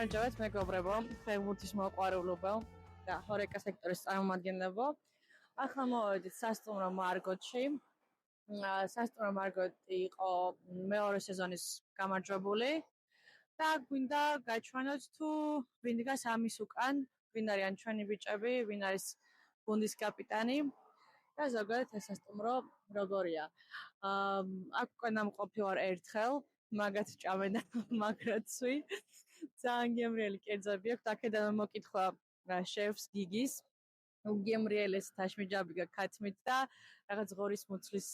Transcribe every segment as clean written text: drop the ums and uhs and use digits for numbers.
გამარჯობათ მეგობრებო, ფეხბურთის მოყვარულებო და ჰორეკა სექტორის წარმომადგენლებო. ახლა მოვედით სასტუმრო მარგოტში. სასტუმრო მარგოტი იყო მეორე სეზონის გამარჯვებული და გვინდა გაჩვენოთ თუ ვინ დგას ამის უკან, ვინ არიან ჩვენი ბიჭები, ვინ არის გუნდის კაპიტანი და ზოგადად ეს სასტუმრო როგორია. აქ უკვე ნამყოფი ვარ ერთხელ, მაგათ ჭამენა მაგრაცვი. ძალიან გემრიელი კერძები აქვს. აქედან მოკითხვა შეფს გიგის. უგემრიელეს თაშმიჯაბიგა ქათმით და რაღაც ღორის მუცლის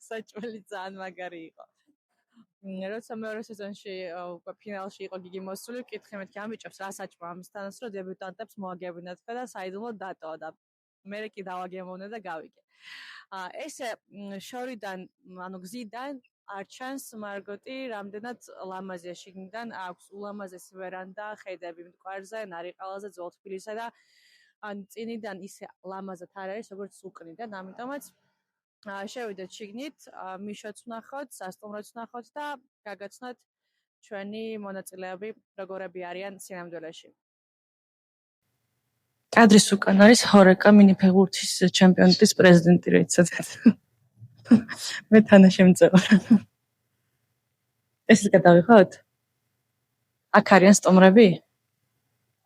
საჭმელი ძალიან მაგარი იყო. როცა მეორე სეზონში უკვე ფინალში იყო გიგი მოსული, ვკითხე მეთქი ამ ბიჭებს რა საჭმა ამისთანაც, რომ დებიუტანტებს მოაგებინათ და საიდუმლო დატოვა და მე კი დავაგემოვნე და გავიგე. ესე შორიდან, გზიდან არ ჩანს მარგოტი, რამდენად ლამაზია შიგნიდან, აქვს ულამაზესი ვერანდა, ხედები მტკვარზე, ნარიყალაზე, ძველთბილისა და წინიდან ისე ლამაზად არ არის, როგორც უკნიდან, ამიტომაც შევიდეთ შიგნით, მიშოც ვნახოთ, სასტუმროც ვნახოთ და გაგაცნოთ ჩვენი მონაწილეები, როგორები არიან სინამდვილეში. კადრის უკან არის ჰორეკა მინიფეხბურთის ჩემპიონატის პრეზიდენტი, რეცადეთ. მე თანაშემწევარი. ეს გადავიხოთ? აქ არიან სტუმრები?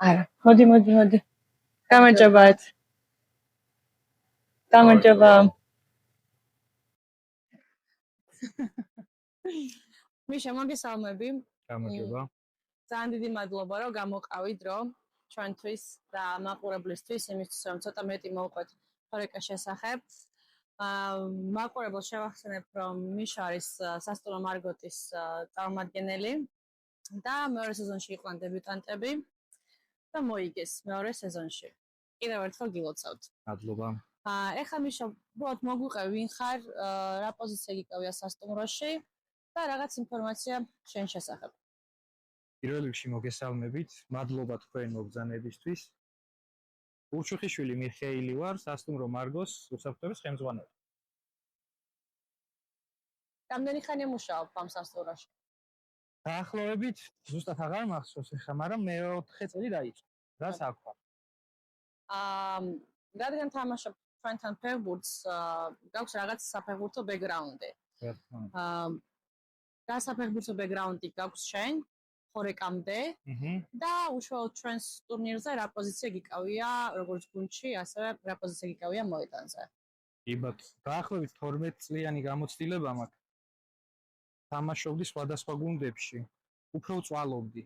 არა. მოდი. გამარჯობათ. გამარჯობა. მიშა, მოგესალმები. გამარჯობა. ძალიან დიდი მადლობა, რომ გამოყავით დრო ჩვენთვის და მაყურებლისთვის, იმისთვის, რომ ცოტა მეტი მოვყვეთ ჰორეკას შესახებ. მაყურებელს შევახსენებ, რომ მიშა არის სასტუმრო მარგოტის წარმომადგენელი და მეორე სეზონში იყვნენ დებიუტანტები და მოიგეს მეორე სეზონში. კიდევ ერთხელ გილოცავთ. მადლობა. ეხლა მიშა, უბრალოდ მოგვიყევი, ვინ ხარ, რა პოზიცია გიკავია სასტუმროში და რაღაც ინფორმაცია შენ შესახებ. პირველ რიგში მოგესალმებით, მადლობა თქვენ მოგზანებისთვის. ურჩუხიშვილი მიხეილი ვარ, სასტუმრო მარგოს უსაფრთხოების ხელმძღვანელი. რამდენი ხანი მუშაობ ამ სასტუმროში? დაახლოებით, ზუსტად აღარ მახსოვს ეხლა, მაგრამ მე-4 წელი დაიწყო. რას აქვს? რადგან თამაშობ ჩვენთან ფეხბურთს, გაქვს რაღაც საფეხბურთო ბექგრაუნდი. რა საფეხბურთო ბექგრაუნდი გაქვს შენ? ჰორეკამდე და უშუალოდ ჩვენს ტურნირზე რა პოზიცია გიკავია, როგორც გუნდში, ასევე რა პოზიცია გიკავია მოედანზე? იბათ, დაახლოებით 12 წლიანი გამოცდილება მაქვს. თამაშობდი სხვადასხვა გუნდებში. უფრო წვალობდი.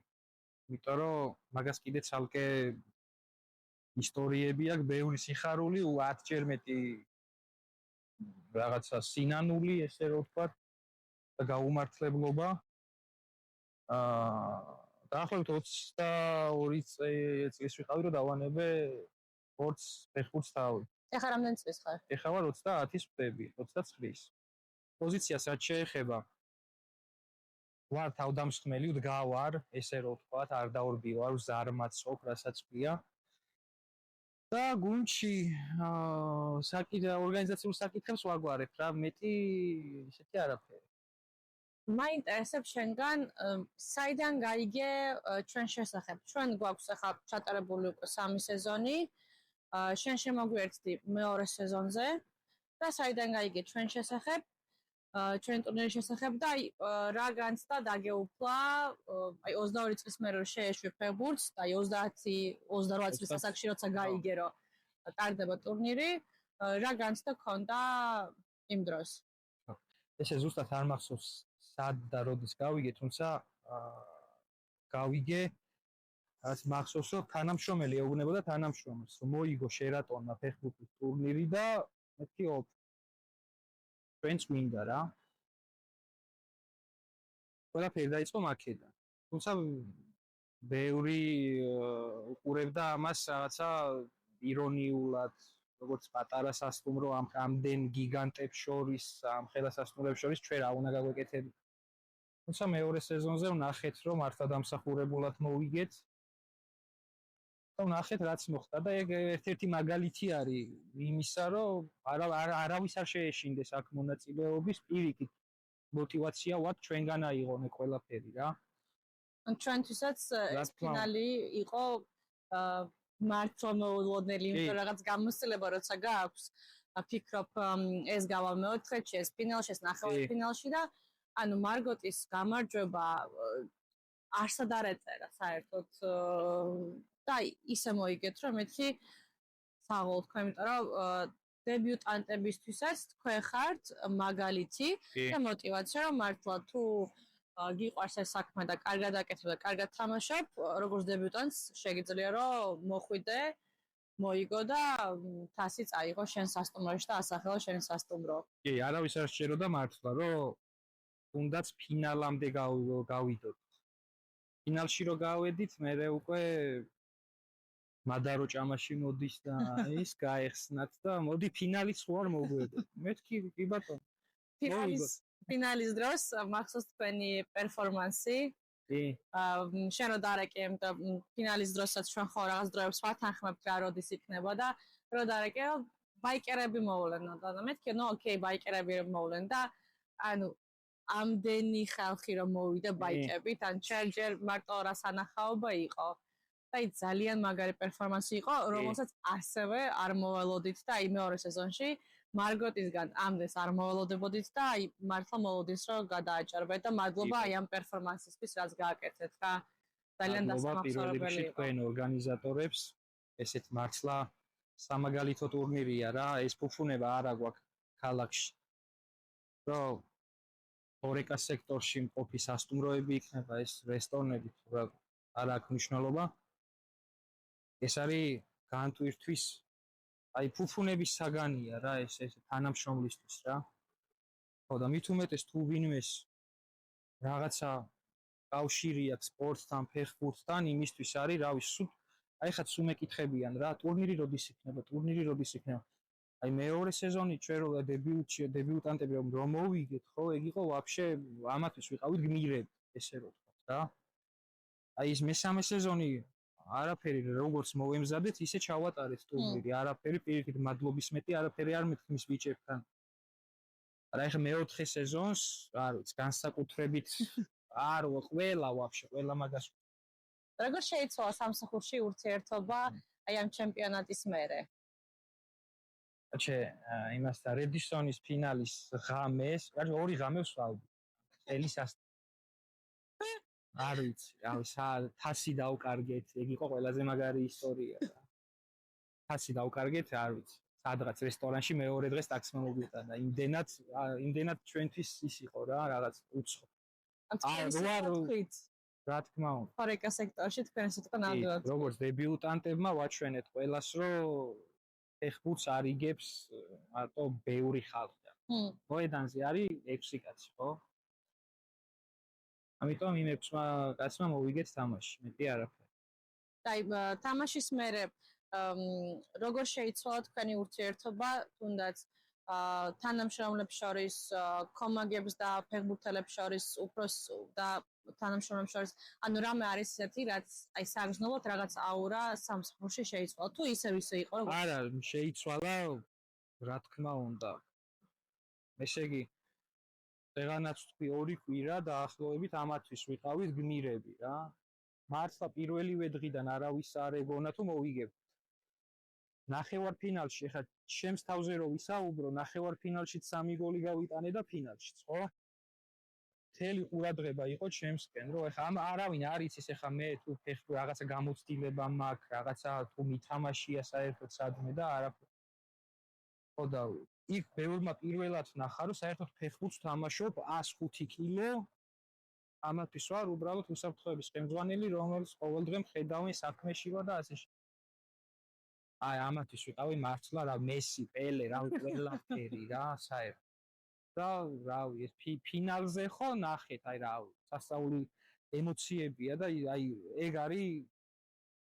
იმიტომ რომ მაგას კიდე ცალკე ისტორიები აქვს, ბევრი სიხარული, 10-ჯერ მეტი რაღაცა სინანული, ესე რომ ვთქვათ, და გაუმართლებლობა. დაახლოებით 22 წლის ვიყავი, რომ დავანებე ფეხბურთს თავი. ეხლა რამდენი წლის ხარ? ეხლა ვარ 30-ის ვხვდები, 29-ის. პოზიციას რაც შეეხება, ვარ თავდამსხმელი, ვდგავარ, ესე რომ ვთქვათ, არ დაორბივარ, ზარმაცობ, რასაც ქვია. და გუნდში ორგანიზაციულ საკითხებს ვაგვარებ, რა მეტი ისეთი არაფერი. მაინტერესებს შენგან, საიდან გაიგე ჩვენ შესახებ. ჩვენ გვაქვს ახლა ჩატარებული უკვე 3 სეზონი. შენ შემოგვიერთდი მეორე სეზონზე და საიდან გაიგე ჩვენ შესახებ, ჩვენ ტურნირის შესახებ და რა განცდა დაგეუფლა, 22 წლის მერე რომ შეეშვი ფეხბურთს და 30-28 წლის ასაკში როცა გაიგე რომ ტარდება ტურნირი, რა განცდა ქონდა იმ დროს? ესე ზუსტად არ მახსოვს სად და როდის გავიგე, თუმცა გავიგე, რაც მახსოვს, რომ თანამშრომელი ეუბნებოდა თანამშრომელს, რომ მოიგო შერატონმა ფეხბურთის ტურნირი და მეთქი ჩვენც გვინდა რა. ყველაფერი დაიწყო აქედან. თუმცა ბევრი უყურებდა ამას რაღაცა ირონიულად, როგორც პატარა სასტუმრო ამდენ გიგანტებს შორის, ამ ხელა სასტუმროებს შორის ჩვენ რა უნდა გაგვეკეთებინათ. თუმცა მეორე სეზონზე ვნახეთ, რომ მართლა დამსახურებულად მოვიგეთ. და ვნახეთ რაც მოხდა და ეგ ერთ-ერთი მაგალითი არის იმისა, რომ არავის არ შეეშინდეს აქ მონაწილეობის, პირიქით მოტივაცია ვარ ჩვენგან აიღონ ყველაფერი რა. ჩვენთვისაც ეს ფინალი იყო მართლა მოულოდნელი, იმიტომ რაღაც გამოცდილება როცა გააქვს, ფიქრობ ეს გავა მეოთხედში, ეს ფინალში, ეს ნახევარფინალში და ანუ მარგოტის გამარჯვება არსად არ ეწერა საერთოდ და ისე მოიგეთ, რომ მეთქი საღოლ თქვა, იმიტომ რომ დებიუტანტებისთვისაც თქვენ ხართ მაგალითი და мотиваცია, რომ მართლა თუ გიყვარს ეს საქმე და კარგად აკეთებ და კარგად თამაშობ, როგორც დებიუტანტს შეგიძლია რომ მოხვიდე, მოიგო და თასი წაიღო შენ სასტუმროში და ასახელა შენი სასტუმრო. კი, არავის არ შეეროდა მართლა, რომ თუნდაც ფინალამდე გავიდოთ. ფინალში რო გავედით, მე უკვე მადარო ჭამაში მოდის და ის გაეხსნათ და მოდი ფინალიც ხო არ მოგვედო. მეთქი კი ბატონო. ფინალის დროს მახსოვს თქვენი პერფორმანსი. კი. შენ რო დარეკემ და ფინალის დროსაც ჩვენ ხო რაღაც დროებს ვათანხმებთ რა როდის იქნება და რო დარეკე ბაიკერები მოვლენ და მეთქი ნო ოკეი ბაიკერები მოვლენ და ანუ ამდენი ხალხი რომ მოვიდა ბაიკებით ან ჩარჯერ მარტო რასანახაობა იყო. და ძალიან მაგარი პერფორმანსი იყო, რომელსაც ასევე არ მოველოდით და აი მეორე სეზონში მარგოტისგან ამდენს არ მოველოდებოდით და აი მართლა მოლოდის რომ გადააჭარბეთ და მადლობა აი ამ პერფორმანსისთვის რაც გააკეთეთ და ძალიან დასამახსოვრებელი იყო. თქვენ ორგანიზატორებს ესეთ მართლა სამაგალითო ტურნირია რა, ეს ფუფუნება არა გვაქვს ქალაქში. რომ ორეკა სექტორში მყოფი სასტუმროები იქნება, ეს რესტორნები თუ რა არ აქვს მნიშვნელობა. ეს არის განტვირთვის აი ფუფუნების საგანია რა ეს თანამშრომლისთვის რა. ხო და მით უმეტეს თუ ვინმეს რაღაცა კავშირი აქვს სპორტთან, ფეხბურთთან, იმისთვის არის, რა ვიცი, აი ხა სულ მეკითხებიან რა, ტურნირი როდის იქნება. აი მეორე სეზონი ჩვენ რო დებიუტანტები რომ მოვიგეთ, ხო, ეგ იყო ვაფშე ამათვის ვიყავით გმირები, ესე რო ვთქვათ რა. აი ეს მესამე სეზონი არაფერი როგორც მოვემზადეთ, ისე ჩავატარეთ ტურნირი, არაფერი პირიქით მადლობის მეტი არაფერი არ მეთქმის ბიჭებთან. არა ეხლა მეოთხე სეზონს, არ ვიცი, განსაკუთრებით არ ყველა ვაფშე, ყველა მაგას. როგორ შეიცვალა სამსახურში ურთიერთობა აი ამ ჩემპიონატის მერე? აჩე, იმასთან რედისონის ფინალის ღამეს, ორი ღამე ვსვავდი. ელის არ ვიცი, თასი დავკარგეთ, ეგ იყო ყველაზე მაგარი ისტორია რა. თასი დავკარგეთ, არ ვიცი, სადღაც რესტორანში მეორე დღეს ტაქსი მოგვიტანა და იმდენად ჩვენთვის ის იყო რა, რაღაც უცხო. რა თქმა უნდა. ორეკა სექტორში თქვენ სიტყვა ნამდვილად. როგორც დებიუტანტებმა ვაჩვენეთ ყველას, რომ ფეხბურთს არიგებს მარტო ბევრი ხალხი. მოედანზე არის 6 კაცი, ხო? ამიტომ იმ 6 კაცმა მოვიგეთ თამაში, მეტი არაფერი. აი, თამაშის მერე როგორ შეიცვალა თქვენი ურთიერთობა, თუნდაც თანამშრომლებს შორის, კომაგებს და ფეხბურთელებს შორის, უფროს და თანამშრომლებს შორის, ანუ რამე არის ისეთი, რაც აი საგრძნობლად რაღაც აურა სამსახურში შეიცვალა, თუ ისე იყო როგორ? არა, შეიცვალა, რა თქმა უნდა. ესე იგი ეგანაც თქვი 2 კვირა დაახლოებით ამათვის ვიყავით გმირები რა. მართლა პირველივე დღიდან არავის არ ეგონა თუ მოვიგებ. ნახევარფინალში ხა ჩემს თავზე რო ვისაუბრო, ნახევარფინალშიც 3 გოლი გავიტანე და ფინალშიც, ხო? მთელი ყურადღება იყო ჩემსკენ, რომ ხა არავინ არ იცის ხა მე თუ ფეხბურთი რაღაცა გამოცდილება მაქვს, რაღაცა თუ მითამაშია საერთოდ სადმე და არაფერი. ხო და იქ ბევრმა პირველად ნახა, რომ საერთოდ ფეხბურთს თამაშობ 105 კილო. ამათვის ვარ უბრალოდ უსაფრთხოების ხელმძღვანელი, რომელიც ყოველდღე მხედავენ საქმეში ვარ და ასე. აი ამათვის ვიყავი მართლა რა მესი, პელე, რა ყველაფერი რა, საერთოდ. და რავი, ეს ფინალზე ხო ნახეთ, აი რა, სასწაული ემოციებია და აი ეგ არის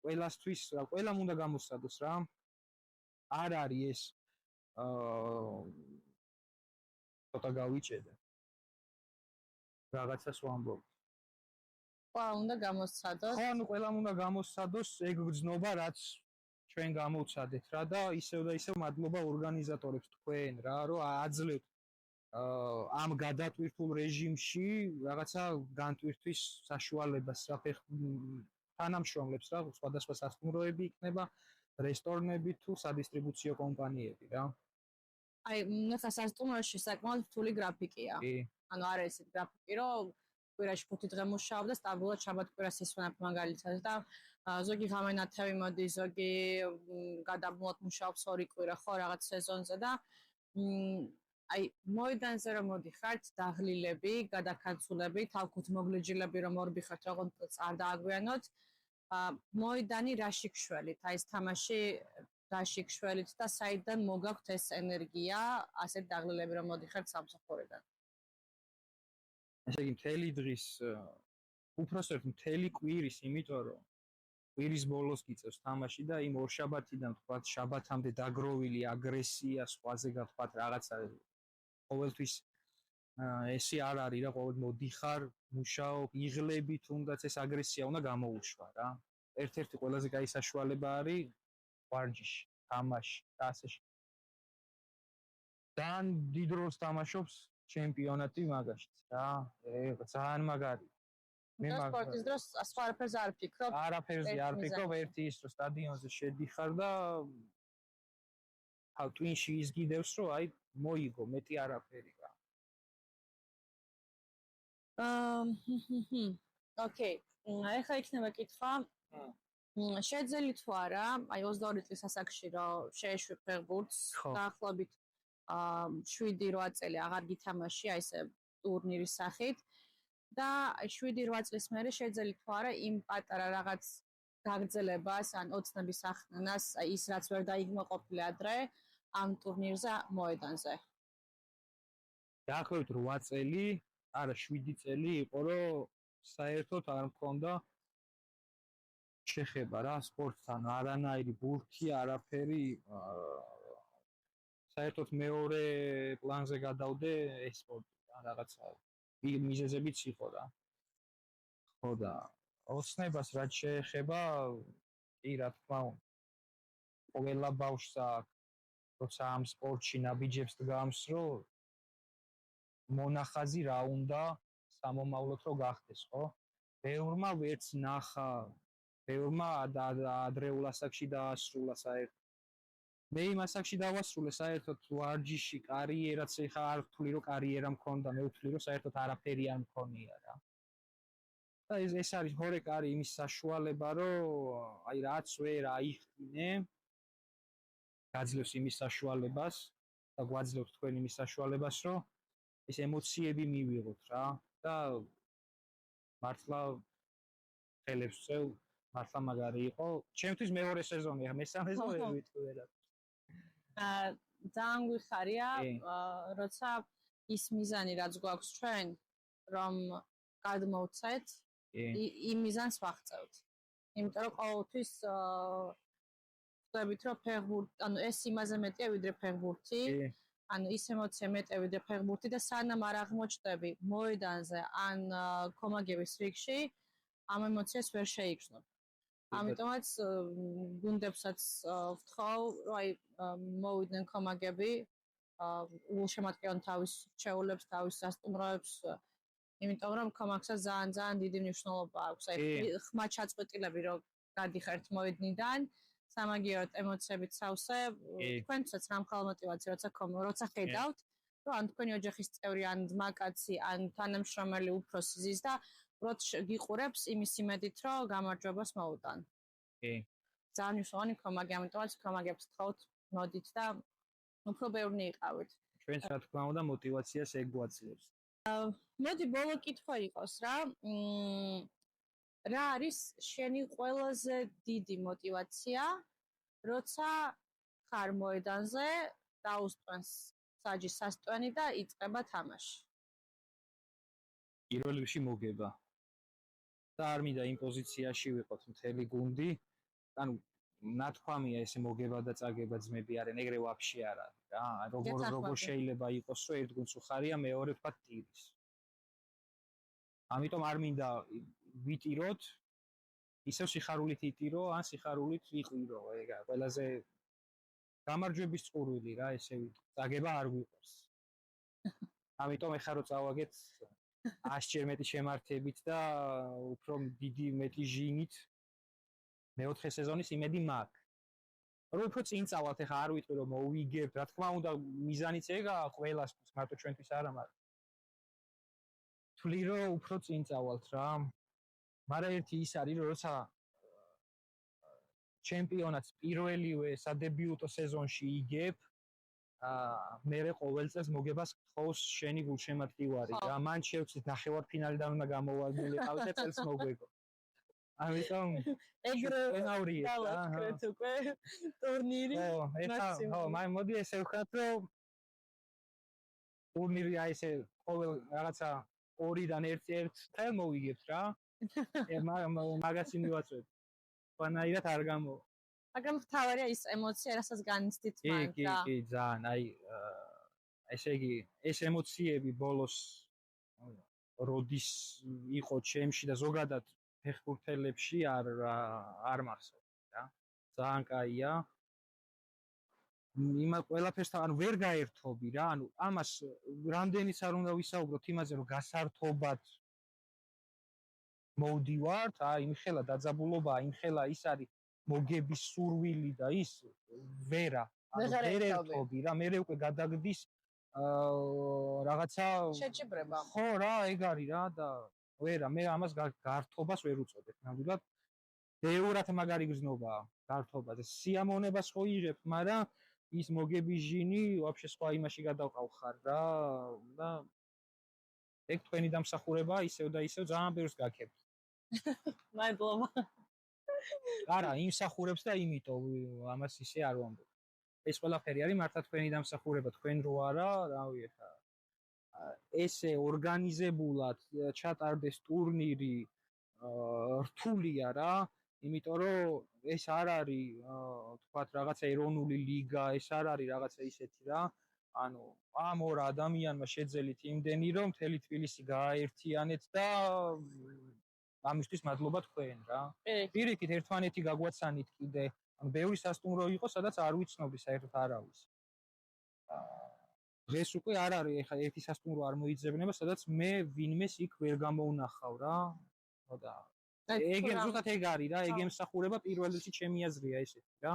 ყველასთვის, ყველამ უნდა გამოსცადოს რა. არ არის ეს ცოტა გავიჭედე. რაღაცას ვამბობ. ყველამ უნდა გამოსცადოს. ხო, ანუ ყველამ უნდა გამოსცადოს ეგ გრძნობა, რაც ჩვენ გამოვცადეთ რა და ისევ და ისევ მადლობა ორგანიზატორებს თქვენ რა, რომ აძლევთ ამ გადატვირთულ რეჟიმში რაღაცა განტვირთვის საშუალებას რა თანამშრომლებს რა სხვადასხვა სასტუმროები იქნება, რესტორნები თუ სადისტრიბუციო კომპანიები რა. აი, ნახა სასტუმროში საკმაოდ რთული გრაფიკია. კი. ანუ არ არის ეს გრაფიკი, რომ კვირაში 5 დღე მუშაობ და სტაბილურად შაბათ-კვირას ისვენებ მაგალითად და ზოგი ღამენათევი მოდის, ზოგი გადაბმულად მუშაობს 2 კვირა ხო რაღაც სეზონზე და აი მოედანზე რომ მოდიხართ დაღლილები, გადაქაცულები, თავკუთ მოგლიჯილები რომ მორბიხართ როგორც არ დააგვიანოთ, მოედანი რაშიქშველით, აი ეს თამაში რაშიქშველით და საიდან მოგაქვთ ეს ენერგია, ასეთ დაღლილები რომ მოდიხართ სამსახურიდან. ესე იგი მთელი დღის უпроსტად მთელი კვირის, იმიტომ რომ კვირის ბოლოს გიწევს თამაში და იმ ორშაბათიდან თქვა შაბათამდე დაგროვილი აგრესია სხვაზე გათქვათ რაღაცა ყოველთვის ესე არ არის რა ყოველ მოდიხარ მუშაობ იღლები თუნდაც ეს აგრესია უნდა გამოუშვა რა ერთ-ერთი ყველაზე კაი საშუალება არის ვარჯიში თამაში და ასე ძალიან დიდ როლს თამაშობს ჩემპიონატი მაგაშიც რა ძალიან მაგარი მე სპორტის დროს სხვა არაფერზე არ ფიქრობ. არაფერზე არ ფიქრობ, ერთი ის რომ სტადიონზე შედიხარ და თვინში ისგიდევს რომ აი მოიგო მეტი არაფერი რა. ოკეი. ახლა იქნება კითხვა. შეძელი თუ არა, აი 22 წლის ასაკში რომ შეეშვი ფეხბურთს, დაახლოებით 7-8 წელი აღარ გითამაში, აი ესე ტურნირის სახით. და 7-8 წლის მერე შეძელი თუ არა იმ პატარა რაღაც გაგრძელებას ან ოცნების ახდენას ის რაც ვერ დაიგმოყოფილე ადრე ამ ტურნირზე მოედანზე. დაახლოებით 8 წელი, არა 7 წელი იყო რომ საერთოდ არ მქონდა შეხება რა სპორტთან, არანაირი ბურთი, არაფერი საერთოდ მეორე პლანზე გადავდე ეს სპორტი რა რაღაცა მიზეზებიც იყო რა. ხო და ოცნებას რაც შეეხება, კი რა თქმა უნდა. ყველა ბავშვს აქვს, როცა ამ სპორტში ნაბიჯებს დგამს, რომ მონახაზი რა უნდა სამომავლოდ რო გახდეს, ხო? ბევრმა ვერც ნახა, ბევრმა ადრეულ ასაკში დაასრულა საერთოდ. მე იმ ასაკში დავასრულე საერთოდ ვარჯიში კარიერაც ეხა არ ვთვლი რომ კარიერა მქონდა, მე ვთვლი რომ საერთოდ არაფერი არ მქონია რა. და ეს არის ჰორეკ არის იმის საშუალება რომ აი რაც ვერ აიხდინე გაძლევს იმის საშუალებას და გვაძლევს თქვენ იმის საშუალებას რომ ეს ემოციები მივიღოთ რა და მართლა ხელებს წევ მართლა მაგარი იყო. ჩემთვის მეორე სეზონია, მესამეზე ვერ ვიტყვი რა. ძალიან გვიხარია, როცა ის მიზანი რაც გვაქვს ჩვენ, რომ გადმოვცეთ, იმ მიზანს ვაღწევთ. იმიტომ რომ ყოველთვის ხვდებით, რომ ფეხბურთი, ანუ ეს იმაზე მეტია ვიდრე ფეხბურთი, ანუ ის ემოცია მეტია ვიდრე ფეხბურთი და სანამ არ აღმოჩნდები მოედანზე ან კომაგების რიგში, ამ ემოციას ვერ შეიგრძნობ. ამიტომაც გუნდებსაც ვთხოვ, რომ აი მოვიდნენ კომაგები, ულშემატკივრონ თავის რჩეულებს, თავის სასტუმროებს, იმიტომ რომ კომაგსაც ძალიან დიდი მნიშვნელობა აქვს. აი ხმა ჩაწყვეტილები რომ გადიხართ მოედნიდან, სამაგიეროდ ემოციებით სავსე, თქვენცაც რამხელა мотиваცია, როცა ხედავთ, რომ ან თქვენი ოჯახის წევრი, ან ძმაკაცი, ან თანამშრომელი უფროსი ზის და უბრალოდ გიყურებს იმის იმედით, რომ გამარჯვებას მოუტან. კი. ძალიან მნიშვნელოვანი კომაგი, ამიტომაც კომაგებს ვთხოვთ, მოდით და უფრო ბევრნი იყავით. ჩვენც რა თქმა უნდა мотиваციას ეგ გვაძლევს. მოდი ბოლო კითხვა იყოს რა. რა არის შენი ყველაზე დიდი мотиваცია, როცა ხარ მოედანზე, დაუსტვენს საჯის სასტვენი და იწყება თამაში? პირველ რიგში მოგება. და არ მინდა იმ პოზიციაში ვიყოთ მთელი გუნდი. ანუ ნათქვამია ესე მოგება და წაგება ძმები არიან, ეგრე ვაფშე არ არის რა. როგორ შეიძლება იყოს, რომ ერთ გუნდს უხარია, მეორე თქვა ტირის. ამიტომ არ მინდა ვიტიროთ, ისევ სიხარულით იტირო, ან სიხარულით ვიყვირო, ეგ ყველაზე გამარჯვების წყურვილი რა, ესე ვიტყვი. წაგება არ გვიყვარს. ამიტომ ეხლა რო წავაგეთ 100 ჯერ მეტი შემართებით და უფრო დიდი მეტი ჟინით მეოთხე სეზონის იმედი მაქვს. რომ უფრო წინ წავალთ, ეხლა არ ვიტყვი რომ მოვიგებთ, რა თქმა უნდა მიზანიც ეგაა ყველას, მარტო ჩვენთვის არა, მაგრამ თვლი რომ უფრო წინ წავალთ რა. მაგრამ ერთი ის არის, რომ როცა ჩემპიონატს პირველივე სადებიუტო სეზონში იგებ, მერე ყოველ წელს მოგებას ხავს შენი გულშემატკივარი რა. მან შევცით ნახევარფინალიდან უნდა გამოვარდნილიყავ და წელს მოგვეგო. ამიტომ ეგრე დავაკრეთ უკვე ტურნირი. ხო, მოდი ესე ვხდათ, რომ ტურნირი აი ესე ყოველ რაღაცა 2-დან 1 თელ მოვიგებთ რა. მაგას იმივაწვევ. ვანაირად არ გამოვა. მაგრამ თავარია ის ემოცია, რასაც განიცდით მან რა. კი, ძალიან. აი ესე იგი, ეს ემოციები ბოლოს როდის იყო ჩემში და ზოგადად ფეხბურთელებში არ მახსოვს რა. ძალიან კაია. იმა ყველაფერსთან ანუ ვერ გაერთობი რა. ანუ ამას რამდენიც არ უნდა ვისაუბროთ იმაზე, რომ გასართობად მოვდივართ, იმხელა დაძაბულობა, იმხელა ის არის მოგების სურვილი და ის ვერ ერთობი რა. მე უკვე გადაგდის რაღაცა შეჭიბრება. ხო რა, ეგ არის რა და ვერა, მე ამას გართობას ვერ უწოდებ. ნამდვილად ბევრად მაგარი გზნობაა გართობაზე. სიამოვნებას ხო იღებ, მაგრამ ის მოგების ჟინი ვაფშე სხვა იმაში გადავყავხარ რა და ეგ თქვენი დამსახურება ისევ და ისევ ძალიან ბევრს გაქებთ. მადლობა. არა, იმსახურებს და იმიტომ ამას ისე არ ვამბობ. ეს ყველაფერი არის მართლა თქვენი დამსახურება, თქვენ რო არა, რავი ხა. ესე ორგანიზებულად ჩატარდეს ტურნირი რთულია რა, იმიტომ რომ ეს არ არის თქვათ რაღაცა ეროვნული ლიგა, ეს არ არის რაღაცა ისეთი რა. ანუ ამ ორ ადამიანმა შეძელით იმდენი რომ მთელი თბილისი გააერთიანეთ და ამისთვის მადლობა თქვენ რა. პირიქით ერთმანეთი გაგვაცანით კიდე. ანუ ბევრი სასტუმრო იყო, სადაც არ ვიცნობდი საერთოდ არავის. დღეს უკვე არ არის, ეხლა ერთი სასტუმრო არ მოიძებნება, სადაც მე ვინმეს იქ ვერ გამოვნახავ რა. და ეგ ზუსტად ეგ არის რა, ეგ ემსახურება პირველ რიგში ჩემი აზრია ესეთი რა.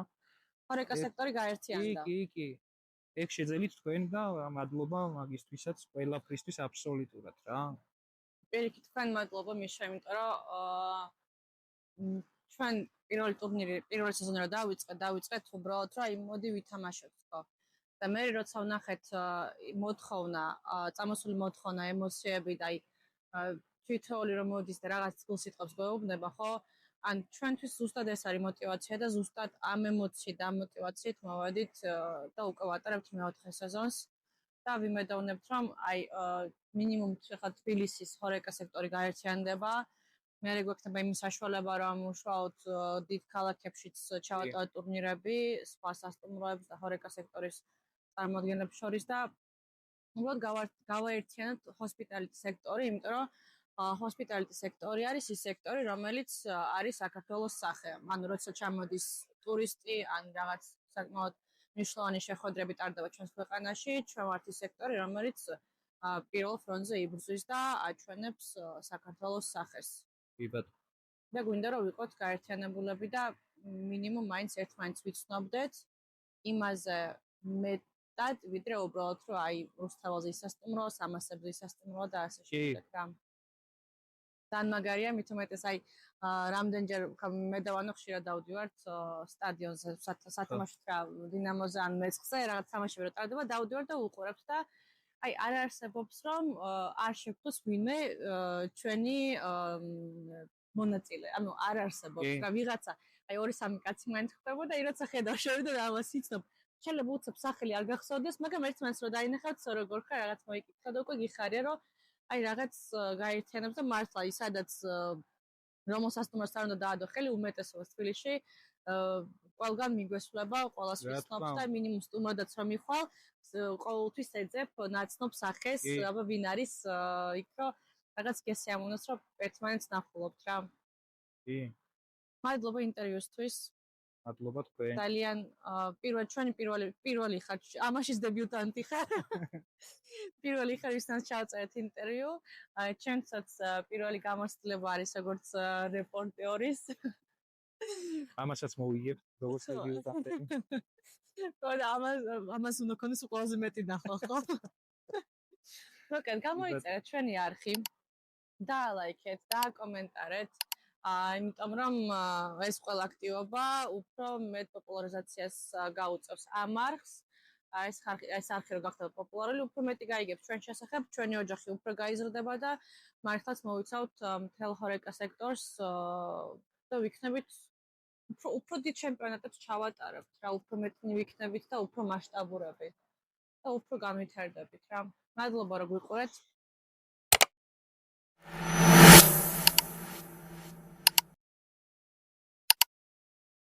ჰორეკა სექტორი გაერთიანდა. კი. ეგ შეძელით თქვენ და მადლობა მაგისთვისაც ყველაფრისთვის აბსოლუტურად რა. პირიქით თქვენ მადლობა მიშა, იმიტომ რომ ჩვენ პირველი ტურნირი, პირველი სეზონი რა დავიწყეთ უბრალოდ რა მოდი ვითამაშოთ ხო. და მე როცა ვნახეთ მოთხოვნა, წამოსული მოთხოვნა, ემოციები და თვითეული რომ მოდის და რაღაც გულსიტყვებს გვეუბნება ხო? ან ჩვენთვის ზუსტად ეს არის мотиваცია და ზუსტად ამ ემოციით და ამ мотиваციით მოვედით და უკვე ვატარებთ მეოთხე სეზონს და ვიმედოვნებთ რომ აი მინიმუმ ხა თბილისის ჰორეკა სექტორი გაერთიანდება. მე გვექნება იმის საშუალება რომ უშუალოდ დიდ ქალაქებშიც ჩავატაროთ ტურნირები, სხვა სასტუმროებს და ჰორეკა სექტორის წარმოადგენლებს შორის და უბრალოდ გავაერთიანოთ ჰოსპიტალიტი სექტორი, იმიტომ რომ ჰოსპიტალიტი სექტორი არის ის სექტორი, რომელიც არის საქართველოს სახე. ანუ როცა ჩამოდის ტურისტი, ან რაღაც საკმაოდ მნიშვნელოვანი შეხვედრები ტარდება ჩვენს ქვეყანაში, ჩვენ ვართ ის სექტორი, რომელიც პირველ ფრონტზე იბრძვის და აჩვენებს საქართველოს სახეს. და გვინდა რომ ვიყოთ გაერთიანებულები და მინიმუმ მაინც ერთმანეთს ვიცნობდეთ იმაზე მეტად, ვიდრე უბრალოდ რომ აი რუსთაველზე ისასტუმრო, სამასებზე ისასტუმრო და ასე შემდეგ რა. თან მაგარია, მით უმეტეს აი რამდენჯერ მე და ვანო ხშირად დავდივართ სტადიონზე სათამაშოდ რა დინამოზე ან მეცხზე რაღაც თამაშები რო ტარდება, დავდივარ და ვუყურებთ და აი არ არსებობს რომ არ შეგვთოს ვინმე ჩვენი მონაწილე. ანუ არ არსებობს რა ვიღაცა აი 2-3 კაცი მაინც ხდებოდა, აი როცა ხედავ შევიდა და ამას იცნობ. შეიძლება უცებ სახელი არ გახსოვდეს, მაგრამ ერთმანეთს რო დაინახავთ, როგორ ხარ, რაღაც მოიკითხა და უკვე გიხარია რომ აი რაღაც გაერთიანებს და მართლა ის სადაც რომელ სასტუმროს არ უნდა დაადო ხელი უმეტესობას თბილისში ყველგან მიგვესვლება, ყველას ვიცნობთ და მინიმუმ სტუმრადაც რომ მიხვალ, ყოველთვის ეძებ ნაცნობ სახეს, აბა ვინ არის იქ რომ რაღაც გესიამოვნოს რომ ერთმანეთს ნახულობთ რა. კი. მადლობა ინტერვიუსთვის. მადლობა თქვენ. ძალიან ჩვენი პირველი ხარ, ამაშიც დებიუტანტი ხარ. პირველი ხარ, ვისაც ჩავწერეთ ინტერვიუ. ჩვენცაც პირველი გამოცდილება არის როგორც რეპორტეორის. ამასაც მოვიგებთ, როგორც დებიუტანტი. თორე ამას უნდა ქონდეს ყველაზე მეტი ნახვა, ხო? მოკეთ, გამოიწერეთ ჩვენი არხი. დაალაიქეთ, დააკომენტარეთ. იმიტომ რომ ეს ყველა აქტივობა უფრო მეტ პოპულარიზაციას გაუწევს ამ არხს. ეს არხი რო გახდება პოპულარული, უფრო მეტი გაიგებს ჩვენ შესახებ, ჩვენი ოჯახი უფრო გაიზრდება და მართლაც მოვიცავთ მთელ ჰორეკა სექტორს და ვიქნებით უფრო დიდ ჩემპიონატებს ჩავატარებთ რა, უფრო მეტი ვიქნებით და უფრო მასშტაბურებით და უფრო განვითარდებით რა. მადლობა რომ გვიყურეთ.